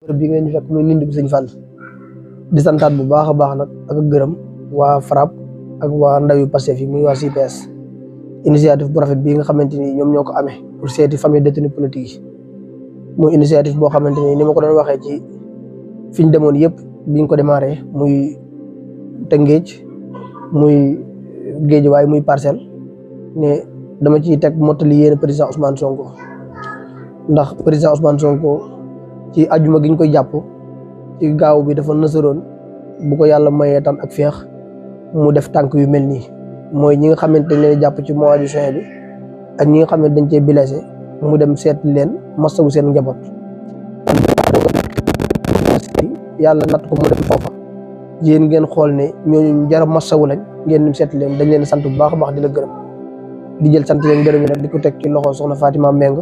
bi ngeen ñu fekk muy nindi bi sëñ Fall di santaat bu baax a baax nag ak gërëm waa FRAPP ak waa ndaw yu Pastef yi muy waa CPS initiative bu rafet bii nga xamante ni ñoom ñoo ko amee pour seeti famille détenu politique yi muy initiative boo xamante ni ma ko doon waxee ci fi ñu demoon yëpp biñ ko démarré muy Tëngéej muy Géejawaay muy Parcelles ne dama ciy teg mottali yéen président Ousmane Sonko ndax président Ousmane Sonko ci ajuma gi ñu koy jàpp ci gaaw bi dafa nësaroon bu ko yàlla mayee tan ak feex mu def tànk yu mel nii mooy ñi nga xamante dañ leen jàpp ci mois de juin bi ak ñi nga xam ne dañ cee blessé mu dem seet leen masawu seen njaboot yàlla natt ko mu dem foofa yéen ngeen xool ne ñooñu jar masawu lañ ngeen dem seet leen dañ leen sant bu baax a baax di la gërëm di jël sant leen gërëm yi nag di ko teg ci loxo soxna Fatima Meng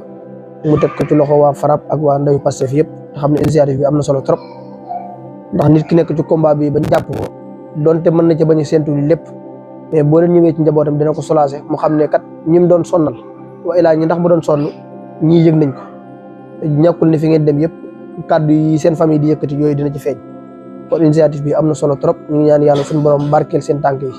mu teg ko ci loxo waa FRAPP ak waa ndayu Pastef yëpp nga xam ne initiative bi am na solo trop ndax nit ki nekk ci combat bi bañ jàpp ko donte mën na ca bañ a séntu lépp mais boo leen ñëwee ci njabootam dina ko soulager mu xam ne kat ñi mu doon sonnal wa ilaa ñi ndax mu doon sonn ñii yëg nañ ko ñàkkul ne fi ngeen dem yëpp kàddu yi seen famille di yëkkati yooyu dina ci feeñ kon initiative bi am na solo trop ñu ngi ñaan yàlla suñu borom barkeel seen tànk yi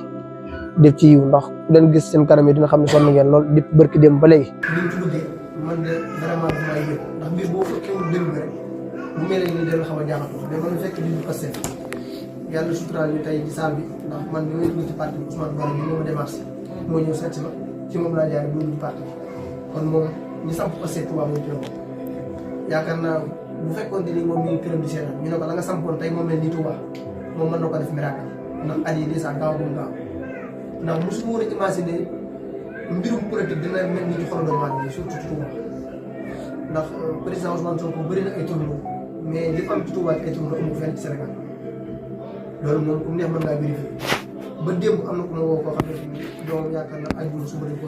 def ci yiw ndax ku leen gis seen kanam yi dina xam ne sonn ngeen lool di barki dem ba léegi. liñ ci duggee man de vraiment dafa may yëg ndax mbir boo fekkee mu déglu rek bu mel ni dina xaw a jaaxal mais man fekk di Pastef yàlla suturaal ñu tey ci saal bi ndax man bi may dugg ci parti bi Ousmane Bara bi moo ma démarché moo ñëw seet si ma ci moom laa jaaree dugg ci parti kon moom ñu samp Pastef Touba moom ci la yaakaar naa bu fekkoon ni moom mi ngi këram di seetaan ñu ne ko la nga sampoon tey moom mel ni Touba moom mën na ko def miracle ndax at yii déjà gaaw bu mu gaaw ndax mosuma woon a imaginer mbirum politique dina mel ni ci xolu doomu aadama yi surtout ci Touba ndax président Ousmane Sonko bëri na ay tournoi mais li am ci Touba ay tournoi amul fenn ci Sénégal loolu moom ku neex mën ngaa vérifier ba démb am na ku ma woo koo xam ne doom yaakaar naa ay suba dañ ko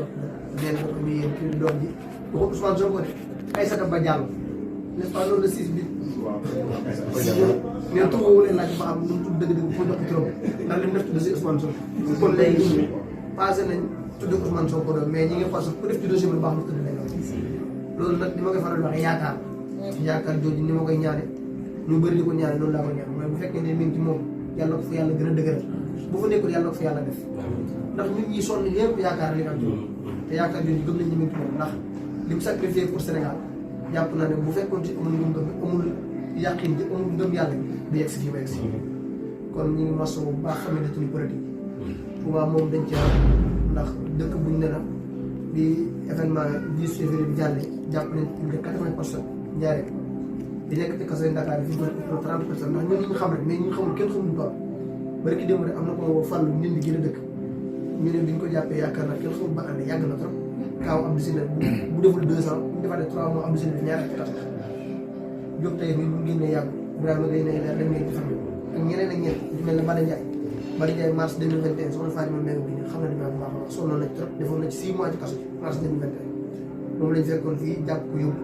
nee na ko muy yéen kii doom ji bu ko Ousmane Sonko de Aïssata Ba Diallo n'est-ce pas loolu la 6 bi mais tur woowu leen laaj ba xam nu mu tudd dëgg-dëgg foo jox turam ndax li mu def tudd si Ousmane Sonko kon léegi ñun passé nañ tudd Ousmane Sonko doon mais ñi ngi passé ku def ci dossier bi lu baax mu tudd leen loolu nag ni ma koy faral di wax yaakaar jooju ni ma koy ñaane ñu bëri di ko ñaane loolu laa koy ñaan mooy bu fekkee ne mi ngi ci moom yàlla ko fa yàlla gën a dëgëral bu fa nekkul yàlla ko fa yàlla def ndax nit ñi sonn yëpp yaakaar li am ci moom te yaakaar jooju gëm nañ ñu mi ngi ci moom ndax li mu sacrifié pour Sénégal jàpp naa ne bu fekkoon ci amul ngëm amul yàqin bi amul ngëm yàlla bi yegg si fii ba yegg si kon ñu ngi maso bu baax xam ne dañuy politique Touba moom dañ ci ndax dëkk buñ ne la bi événement 10 février bi jàllee jàpp nañ plus de 80 personnes njaaree di nekk ci kaso yi Dakar fi mu 30 personnes ndax ñun ñu xam rek mais ñu xamul kenn xamul tool bari ki démb rek am na ko woo fàllu nit ñi gën a dëkk ñu ne biñ ko jàppee yaakaar naa kenn xamul ba ànd yàgg na trop kaaw Abdou Sine bu deful 2 ans bu defaatee 3 mois Abdou Sine bi ñaari at jóg tey bi mu génnee yàgg Ibrahima Gueye ne dañ ngay ci famille ak ñeneen ak ñeneen ñu mel ne Bada Ndiaye mars 2021 soxna Fatima Mbengue bi xam na dina bu baax a sonnoon na ci trop defoon na ci 6 mois ci kaso mars 2021 moom lañ fekkoon fii jàpp ko yóbbu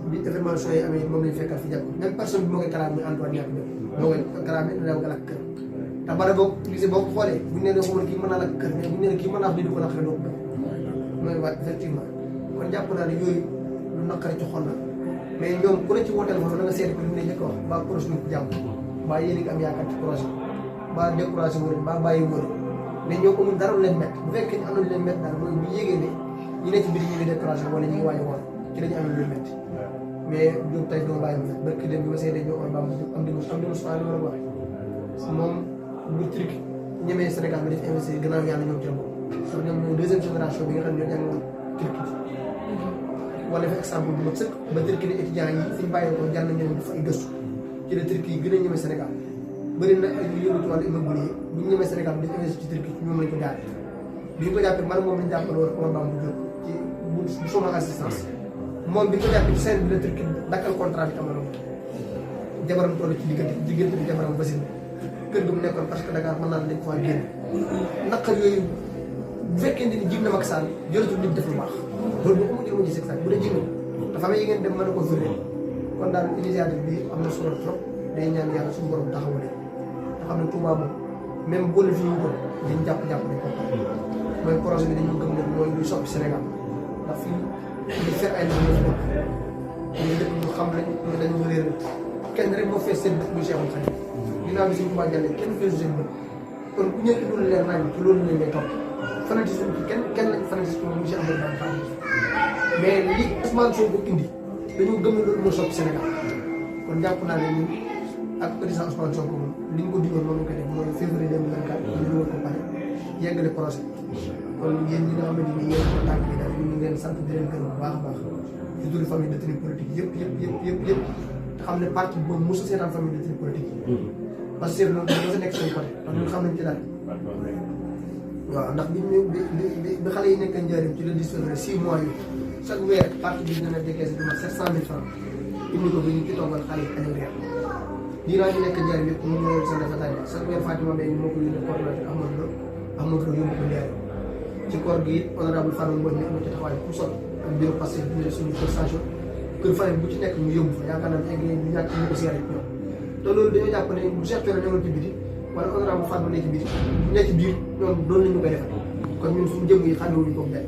bi information yi amee moom lañ fekkaat fi jàpp même personne bi moo koy kalaam muy Antoine ñàkk moo koy kalaame daw nga lakk kër te Bada boo gisee boo ko xoolee buñ ne xamal kii mën naa lakk kër mais buñ ne kii mën naa wax ni di ko naqare doo ko mooy waat effectivement kon jàpp naa ne yooyu lu naqari ci xol la mais ñoom ku ne ci wooteel foofu da nga seeti ko li mu ne njëkk wax ba projet bi jàmm ba yéen a ngi am yaakaar ci projet ba découragé wu leen ba bàyyi wu leen mais ñoom amul dara lu leen métti bu fekkee ne am na lu leen métti daal mooy bu yégee ne ñi ne ci biir ñu ngi découragé wala ñu ngi waaj a woon ci la ñu amee lu leen métti mais ñoom tey doo bàyyi mu nekk barki dem bi ma seetee ñoo am am di mosuwaay lu war a wax moom bu truc ñemee Sénégal bi def investir gannaaw yàlla ñoom ci la bokk parce que ñoom ñooy deuxième génération bi nga xam ne ñoo jàngoon Turquie wala fa exemple bu mag sëkk ba Turquie ne étudiants yi fi ñu bàyyi ko jàng nañ leen def ay gëstu ci la Turquie yi gën a ñemee Sénégal bëri na ay ñu yëngu ci wàllu immobilier bu ñu ñemee Sénégal bi dañ investir ci Turquie ñoom lañ ko jaar bi ñu ko jàppee man moom lañ jàppale woon Omar Bam bu jóg ci bu chômage assistance moom bi ko jàppee ci seen bi la Turquie dakkal contrat bi amoon jabaram toll ci diggante bi jabaram basin kër gi mu nekkoon parce que Dakar mën naa ne dañ ko faa génn naqar yooyu bu fekkee ni jig na Macky Sall jëlatul nit def lu baax loolu boo ko mujjee mujj sax bu dee jig na dafa am yi ngeen dem mën a ko firnde kon daal initiative bi am na solo trop day ñaan yàlla suñu borom taxawale te xam ne Touba moom même boole fi ñu ko dañ jàpp-jàpp dañ ko mooy projet bi dañu gëm ne mooy luy soppi Sénégal ndax fii ñu fer ay nit ñoo fi dëkk ñu dëkk ñu xam lañ ñu dañu réer kenn rek moo fees seen bët bu Cheikhul Khadim ginnaaw bi suñu Tuubaa jàllee kenn feesu seen bët kon ku ñëpp dul leer nañ ci loolu lañ lay topp fanatisme bi kenn lañ fanatisme mu Cheikh Ahmadou Bamba Khadim mais li Ousmane Sonko indi dañoo gëm ne loolu moo soppi Sénégal kon jàpp naa ne ñun ak président Ousmane Sonko moom li ñu ko digoon moom la koy def mooy février 2024 ñu dugal ko pare yeggale projet kon yéen ñi nga xamante ni yéen ko tànk yi daal ñu ngi leen sant di leen gërëm bu baax a baax di turi famille détenu politique yëpp te xam ne parti boobu mosu seetaan famille détenu politique yi parce que loolu dafa sa nekk seen côté ndax ñun xam nañ ci daal waaw ndax bi xale yi nekk njëriñ ci le 10 février 6 mois yu chaque weer parti bi dina décaissé du mat 700 000 francs indi ko bi ñu ci toggal xale yi añ weer diiraa ñu nekk njëriñ yëpp mu ñëw sa defataay chaque weer Fatima Mbaye moo ko yónnee coordonnateur Amadou Lo yóbbu ko njëriñ ci koor gi it honorable Fallou Mbodj mi am na ci taxawaay bu sol ak bureau passé bi ñu suñu kër station kër famille bu ci nekk ñu yóbbu fa yaakaar naa ne egg nañ ñu ñàkk ñu ko siyaare ñoom te loolu dañoo jàpp ne bu Cheikh Thioro ñëwoon ci biti wala honorable Fallou nekk ci biti bu nekk ci biir ñoom doon nañu koy defal kon ñun suñu jëm yi xàmmewuñu ko benn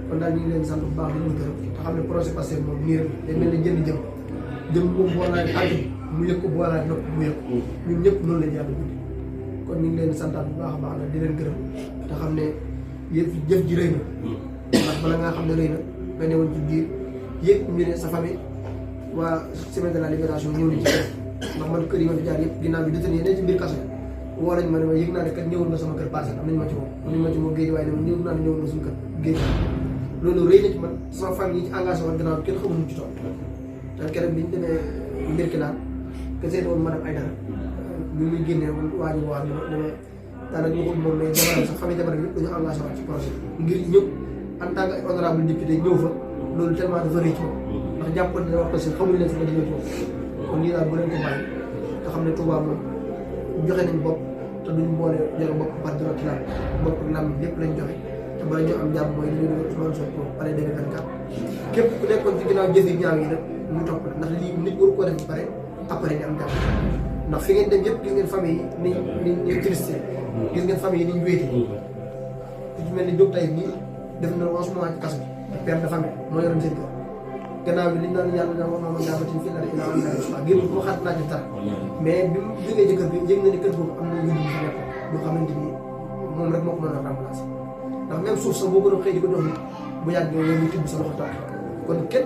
kon daal ñu ngi leen sant bu baax di leen gërëm te xam ne projet passé moom nii rek day mel ne jëm moom boolaay àgg mu yëg ko boolaay nopp mu yëg ñun ñëpp noonu lañ yàlla guddi kon ñu ngi leen santaat bu baax a baax nag di leen gërëm te xam ne jëf ji rëy na ndax bala ngaa xam ne rëy na nga newoon ci biir yëpp ñu ne sa famille waa semaine de la libération ñëw nañ ci kër ndax man kër yi ma fi jaar yëpp ginnaaw bi détenu yi ne ci biir kaso woo nañ ma ne ma yëg naa ne kat ñëwul nga sama kër passé am nañu ma ci woo am nañu ma ci woo géej waaye ne ma ñëw naa ne ñëwul nga suñu kër géej loolu rëy na ci man sama famille yi ci engagé woon gannaaw kenn xamul ñu ci toog te keroog bi ñu demee mbir ki daal que seen woon madame Aïdara bi muy génnee waa ji wax dama daanaka ñu ko moom mais jamono sax famille jamono yëpp dañu engagé woon ci projet ngir ñëw en tant que honorable député ñëw fa loolu tellement dafa rëy ci moom ndax jàppoon ne wax ko si xamuñu leen sama dina ci moom kon lii daal bu leen ko bàyyi te xam ne Touba moom joxe nañ bopp te duñ boole joxe bopp par droit la bopp ak lam lépp lañ joxe te bala ñu am jàmm mooy li ñu doon Ousmane Sonko pare 2024 képp ku nekkoon ci ginnaaw jëf yi ñaaw yi nag ñu topp la ndax lii nit waru ko def ba pare après ñu am jàmm ndax fi ngeen dem yëpp gis ngeen famille yi ni triste gis ngeen famille yi ni ñu wéete ku ci mel ni Diop tey nii def na 11 mois ci kaso bi père de famille moo yoroon seen kër gannaaw bi liñ naan yàlla na wax moom jaabatin fii la rek ilaa am na génn ko xaat naa ci tar mais bi mu jógee ci kër bi yëg na ni kër boobu am na yëngu fa nekk boo xamante ni moom rek moo ko mën a remplacer ndax même suuf sax boo ko doon xëy di ko dox ni bu yàggee yow ñu tibb sa loxo tax kon kenn